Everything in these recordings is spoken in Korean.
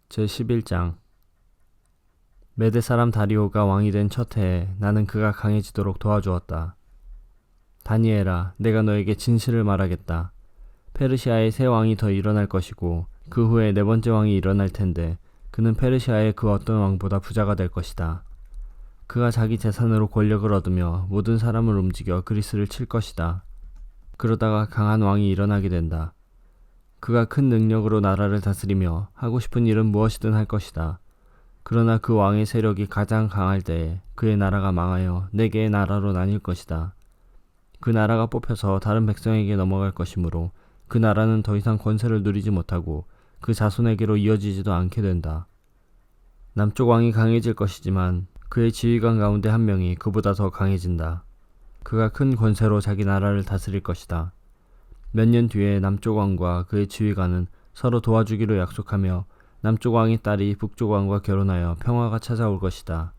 제11장. 메대 사람 다리오가 왕이 된 첫 해에 나는 그가 강해지도록 도와주었다. 다니엘아, 내가 너에게 진실을 말하겠다. 페르시아에 새 왕이 더 일어날 것이고 그 후에 네 번째 왕이 일어날 텐데 그는 페르시아의 그 어떤 왕보다 부자가 될 것이다. 그가 자기 재산으로 권력을 얻으며 모든 사람을 움직여 그리스를 칠 것이다. 그러다가 강한 왕이 일어나게 된다. 그가 큰 능력으로 나라를 다스리며 하고 싶은 일은 무엇이든 할 것이다. 그러나 그 왕의 세력이 가장 강할 때에 그의 나라가 망하여 네 개의 나라로 나뉠 것이다. 그 나라가 뽑혀서 다른 백성에게 넘어갈 것이므로 그 나라는 더 이상 권세를 누리지 못하고 그 자손에게로 이어지지도 않게 된다. 남쪽 왕이 강해질 것이지만 그의 지휘관 가운데 한 명이 그보다 더 강해진다. 그가 큰 권세로 자기 나라를 다스릴 것이다. 몇 년 뒤에 남쪽 왕과 그의 지휘관은 서로 도와주기로 약속하며 남쪽 왕의 딸이 북쪽 왕과 결혼하여 평화가 찾아올 것이다.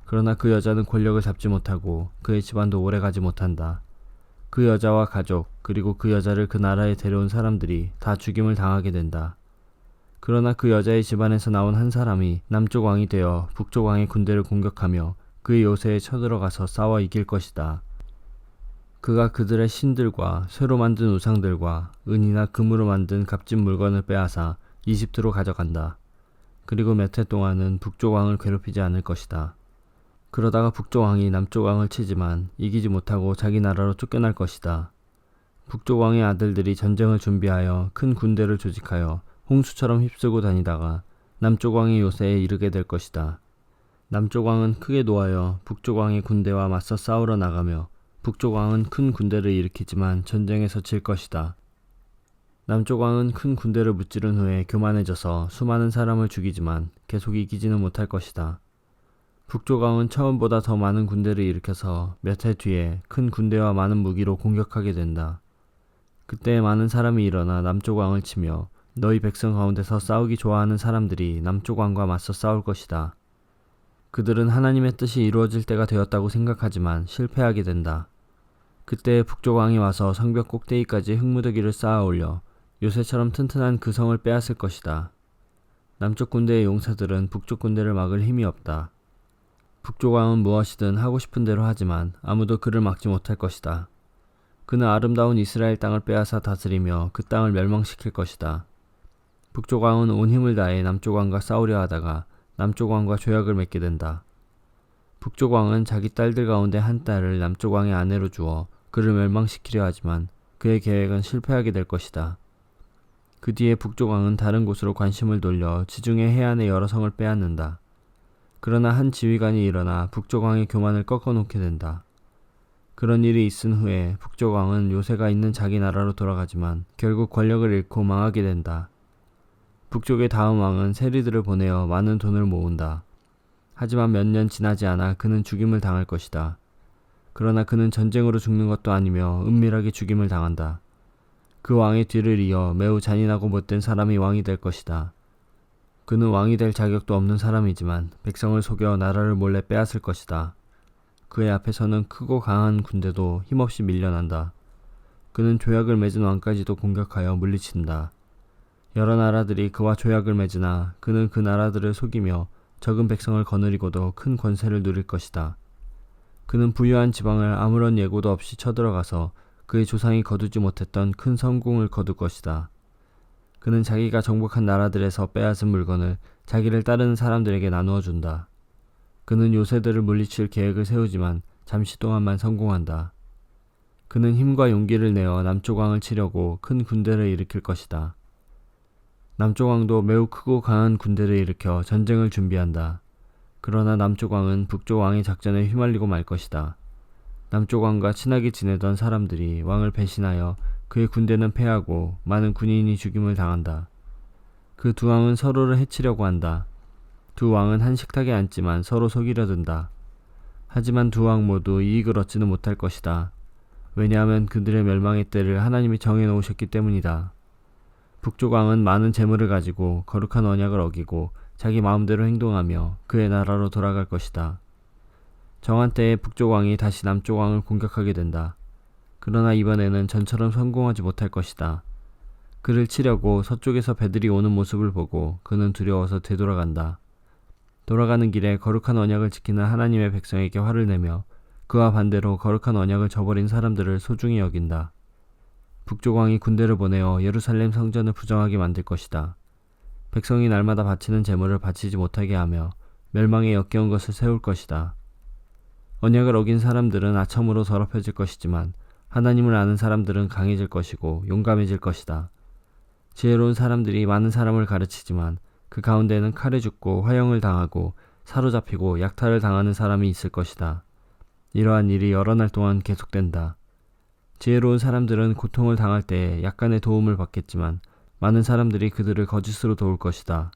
그러나 그 여자는 권력을 잡지 못하고 그의 집안도 오래가지 못한다. 그 여자와 가족 그리고 그 여자를 그 나라에 데려온 사람들이 다 죽임을 당하게 된다. 그러나 그 여자의 집안에서 나온 한 사람이 남쪽 왕이 되어 북쪽 왕의 군대를 공격하며 그의 요새에 쳐들어가서 싸워 이길 것이다. 그가 그들의 신들과 새로 만든 우상들과 은이나 금으로 만든 값진 물건을 빼앗아 이집트로 가져간다. 그리고 몇 해 동안은 북쪽 왕을 괴롭히지 않을 것이다. 그러다가 북쪽 왕이 남쪽 왕을 치지만 이기지 못하고 자기 나라로 쫓겨날 것이다. 북쪽 왕의 아들들이 전쟁을 준비하여 큰 군대를 조직하여 홍수처럼 휩쓸고 다니다가 남쪽 왕의 요새에 이르게 될 것이다. 남쪽 왕은 크게 노하여 북쪽 왕의 군대와 맞서 싸우러 나가며 북쪽 왕은 큰 군대를 일으키지만 전쟁에서 질 것이다. 남쪽 왕은 큰 군대를 무찌른 후에 교만해져서 수많은 사람을 죽이지만 계속 이기지는 못할 것이다. 북쪽 왕은 처음보다 더 많은 군대를 일으켜서 몇 해 뒤에 큰 군대와 많은 무기로 공격하게 된다. 그때 많은 사람이 일어나 남쪽 왕을 치며 너희 백성 가운데서 싸우기 좋아하는 사람들이 남쪽 왕과 맞서 싸울 것이다. 그들은 하나님의 뜻이 이루어질 때가 되었다고 생각하지만 실패하게 된다. 그때 북쪽 왕이 와서 성벽 꼭대기까지 흙무더기를 쌓아 올려 요새처럼 튼튼한 그 성을 빼앗을 것이다. 남쪽 군대의 용사들은 북쪽 군대를 막을 힘이 없다. 북쪽 왕은 무엇이든 하고 싶은 대로 하지만 아무도 그를 막지 못할 것이다. 그는 아름다운 이스라엘 땅을 빼앗아 다스리며 그 땅을 멸망시킬 것이다. 북쪽 왕은 온 힘을 다해 남쪽 왕과 싸우려 하다가 남쪽 왕과 조약을 맺게 된다. 북쪽 왕은 자기 딸들 가운데 한 딸을 남쪽 왕의 아내로 주어 그를 멸망시키려 하지만 그의 계획은 실패하게 될 것이다. 그 뒤에 북쪽 왕은 다른 곳으로 관심을 돌려 지중해 해안의 여러 성을 빼앗는다. 그러나 한 지휘관이 일어나 북쪽 왕의 교만을 꺾어놓게 된다. 그런 일이 있은 후에 북쪽 왕은 요새가 있는 자기 나라로 돌아가지만 결국 권력을 잃고 망하게 된다. 북쪽의 다음 왕은 세리들을 보내어 많은 돈을 모은다. 하지만 몇 년 지나지 않아 그는 죽임을 당할 것이다. 그러나 그는 전쟁으로 죽는 것도 아니며 은밀하게 죽임을 당한다. 그 왕의 뒤를 이어 매우 잔인하고 못된 사람이 왕이 될 것이다. 그는 왕이 될 자격도 없는 사람이지만 백성을 속여 나라를 몰래 빼앗을 것이다. 그의 앞에서는 크고 강한 군대도 힘없이 밀려난다. 그는 조약을 맺은 왕까지도 공격하여 물리친다. 여러 나라들이 그와 조약을 맺으나 그는 그 나라들을 속이며 적은 백성을 거느리고도 큰 권세를 누릴 것이다. 그는 부유한 지방을 아무런 예고도 없이 쳐들어가서 그의 조상이 거두지 못했던 큰 성공을 거둘 것이다. 그는 자기가 정복한 나라들에서 빼앗은 물건을 자기를 따르는 사람들에게 나누어 준다. 그는 요새들을 물리칠 계획을 세우지만 잠시 동안만 성공한다. 그는 힘과 용기를 내어 남쪽 왕을 치려고 큰 군대를 일으킬 것이다. 남쪽 왕도 매우 크고 강한 군대를 일으켜 전쟁을 준비한다. 그러나 남쪽 왕은 북쪽 왕의 작전에 휘말리고 말 것이다. 남쪽 왕과 친하게 지내던 사람들이 왕을 배신하여 그의 군대는 패하고 많은 군인이 죽임을 당한다. 그 두 왕은 서로를 해치려고 한다. 두 왕은 한 식탁에 앉지만 서로 속이려 든다. 하지만 두 왕 모두 이익을 얻지는 못할 것이다. 왜냐하면 그들의 멸망의 때를 하나님이 정해놓으셨기 때문이다. 북쪽 왕은 많은 재물을 가지고 거룩한 언약을 어기고 자기 마음대로 행동하며 그의 나라로 돌아갈 것이다. 정한 때에 북쪽 왕이 다시 남쪽 왕을 공격하게 된다. 그러나 이번에는 전처럼 성공하지 못할 것이다. 그를 치려고 서쪽에서 배들이 오는 모습을 보고 그는 두려워서 되돌아간다. 돌아가는 길에 거룩한 언약을 지키는 하나님의 백성에게 화를 내며 그와 반대로 거룩한 언약을 저버린 사람들을 소중히 여긴다. 북쪽 왕이 군대를 보내어 예루살렘 성전을 부정하게 만들 것이다. 백성이 날마다 바치는 제물을 바치지 못하게 하며 멸망에 역겨운 것을 세울 것이다. 언약을 어긴 사람들은 아첨으로 더럽혀질 것이지만 하나님을 아는 사람들은 강해질 것이고 용감해질 것이다. 지혜로운 사람들이 많은 사람을 가르치지만 그 가운데는 칼에 죽고 화형을 당하고 사로잡히고 약탈을 당하는 사람이 있을 것이다. 이러한 일이 여러 날 동안 계속된다. 지혜로운 사람들은 고통을 당할 때에 약간의 도움을 받겠지만 많은 사람들이 그들을 거짓으로 도울 것이다.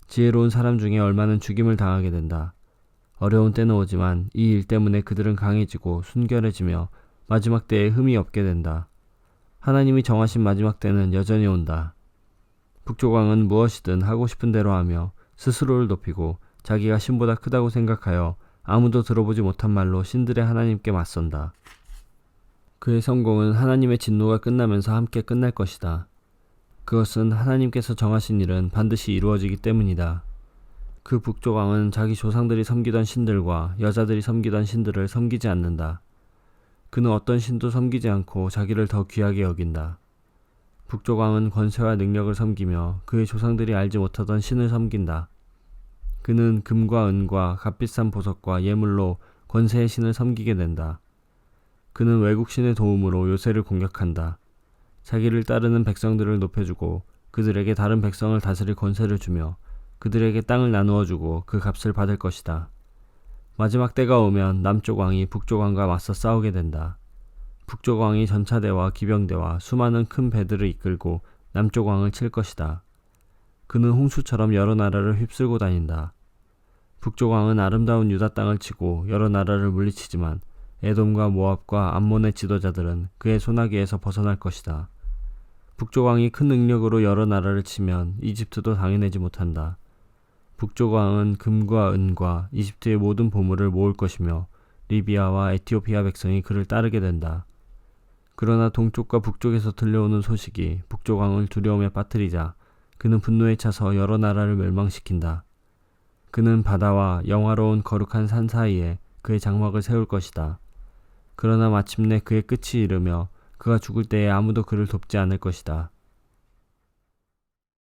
지혜로운 사람 중에 얼마는 죽임을 당하게 된다. 어려운 때는 오지만 이 일 때문에 그들은 강해지고 순결해지며 마지막 때에 흠이 없게 된다. 하나님이 정하신 마지막 때는 여전히 온다. 북쪽 왕은 무엇이든 하고 싶은 대로 하며 스스로를 높이고 자기가 신보다 크다고 생각하여 아무도 들어보지 못한 말로 신들의 하나님께 맞선다. 그의 성공은 하나님의 진노가 끝나면서 함께 끝날 것이다. 그것은 하나님께서 정하신 일은 반드시 이루어지기 때문이다. 그 북쪽 왕은 자기 조상들이 섬기던 신들과 여자들이 섬기던 신들을 섬기지 않는다. 그는 어떤 신도 섬기지 않고 자기를 더 귀하게 여긴다. 북쪽 왕은 권세와 능력을 섬기며 그의 조상들이 알지 못하던 신을 섬긴다. 그는 금과 은과 값비싼 보석과 예물로 권세의 신을 섬기게 된다. 그는 외국 신의 도움으로 요새를 공격한다. 자기를 따르는 백성들을 높여주고 그들에게 다른 백성을 다스릴 권세를 주며 그들에게 땅을 나누어 주고 그 값을 받을 것이다. 마지막 때가 오면 남쪽 왕이 북쪽 왕과 맞서 싸우게 된다. 북쪽 왕이 전차대와 기병대와 수많은 큰 배들을 이끌고 남쪽 왕을 칠 것이다. 그는 홍수처럼 여러 나라를 휩쓸고 다닌다. 북쪽 왕은 아름다운 유다 땅을 치고 여러 나라를 물리치지만 에돔과 모압과 암몬의 지도자들은 그의 손아귀에서 벗어날 것이다. 북쪽 왕이 큰 능력으로 여러 나라를 치면 이집트도 당해내지 못한다. 북쪽 왕은 금과 은과 이집트의 모든 보물을 모을 것이며 리비아와 에티오피아 백성이 그를 따르게 된다. 그러나 동쪽과 북쪽에서 들려오는 소식이 북쪽 왕을 두려움에 빠뜨리자 그는 분노에 차서 여러 나라를 멸망시킨다. 그는 바다와 영화로운 거룩한 산 사이에 그의 장막을 세울 것이다. 그러나 마침내 그의 끝이 이르며 그가 죽을 때에 아무도 그를 돕지 않을 것이다.